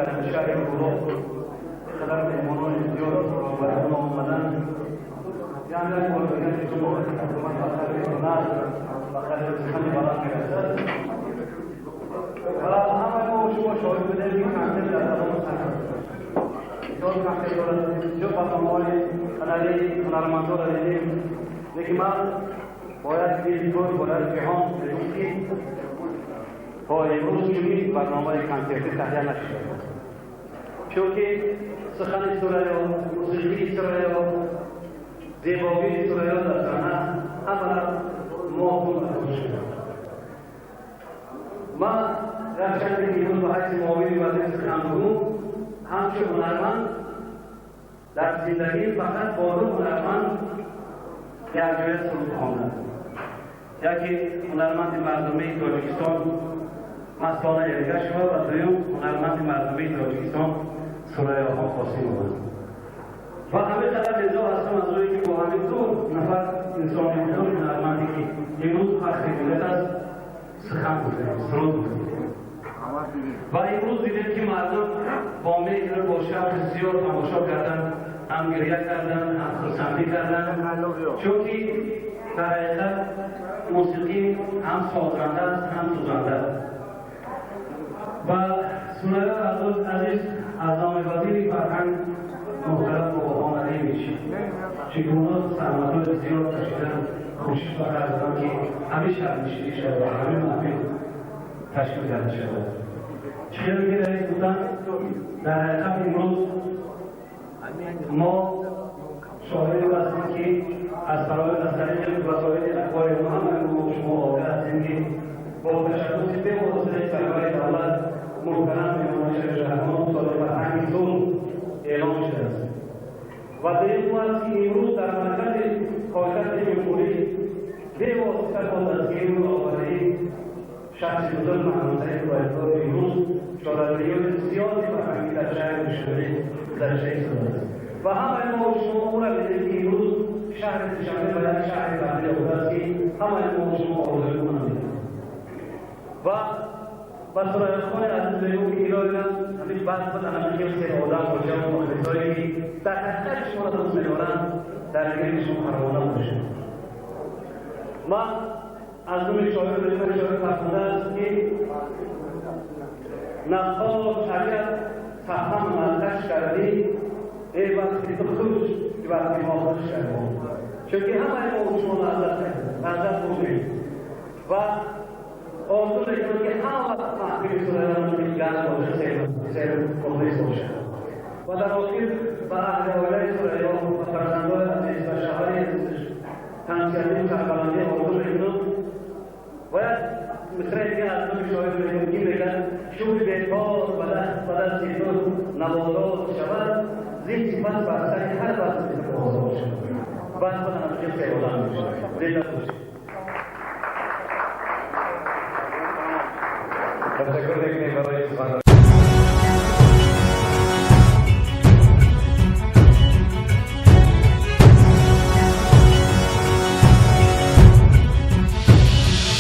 در شهر بلوغ خلال مهمانان زیاد برای ما آمدن یعنی یک بار بگم که شما حکومت بخیر هنر بخیر سخن بلند میرسد و همه ما شما شاهد بودیم که کنسل در زمان سخن بسیار کنسل دارد بسیار برنامه‌های هنری هنرمندان را دیدیم لیکن من باید دیدگاه باید جهان بدون که تا امروز چنین برنامه کنسرتی تهیه نشده چون که سخن سریا موسیقی سریا زیبایی سریا در صحنه عملا موضوع شده من در چند دیروز به حیث معاون وزیر سخنگو همچون هنرمند در زندگی فقط با دو هنرمند یک جای سرود خواندم یکی هنرمند مردمی تاجیکستان مستانه یلگه شد و دویم هنرمند مردمی تاجیکستان سریا آقا قاسم بود و همه قدر رضا هستم از روی که با همین دو نفر انسانی بودن هنرمندی که امروز فخر ملت است سخن بودیم سرود بودیم و امروز دیدیم که مردم با مهر با شوق زیاد تماشا کردن هم گریه کردن هم خرسندی کردن چون که در حقیقت موسیقی هم سازنده است هم سوزنده است و سریا عزیز از نام وزیر فرهنگ محترم بابا علیمی چگونه سلامت‌های زیاد کشیدن کوشش کردن که همه شهرنشینی شد و همه محفل تشکیل داده شد چه میگه رئیس بودن در حقیقت امروز ما شاهد هستیم که از طریق وسایل اخبار ما هم شما آگاه هستیم که با تشخص به واسطه سرکار دولت محترم میمانش شهرمان سال فرهنگ سال اعلام شده است و در این است که امروز در مرکز حاکمیت جمهوری به واسطه با تسکین و آوری شخص بزرگ محمدی بایدگاه امروز شادابیان زیادی فرهنگی در شهر شده در شهر است و همه ما شما او را بدهید که امروز شهر دوشنبه باید شهر تعبیر بوده است که همه ما شما آوری کنند و بس را خود از دیو که ایران همیشه بعد خود همیشه سه آدم باشه و مخلصایی که در حقیقت شما را دوست می‌دارند در گیر شما پروانه باشه من از اون شاعر به شاعر فرموده است که نقال شریعت تفهم ملتش کردی ای وقتی تو خوش که وقتی ما خوش کردیم چون که همه ما شما لذت بودیم و آرزو میکنم که هر وقت محفل سرایان میگن باشه سیر مخلص باشه و در آخر به اهل آیله سرایان و فرزندان عزیز و شهری عزیزش تنسیانی و تحقلانده آرزو میکنم باید مثل دیگه از دوی شاید میکنم که میگن شوی بیتار بدن سیدون نوادات شود زیر صفت برسر هر وقت سیدون آزاد شد بعد خود همچه سیولان میشه دیگه باشه تشکر میکنیم برای سخنرانی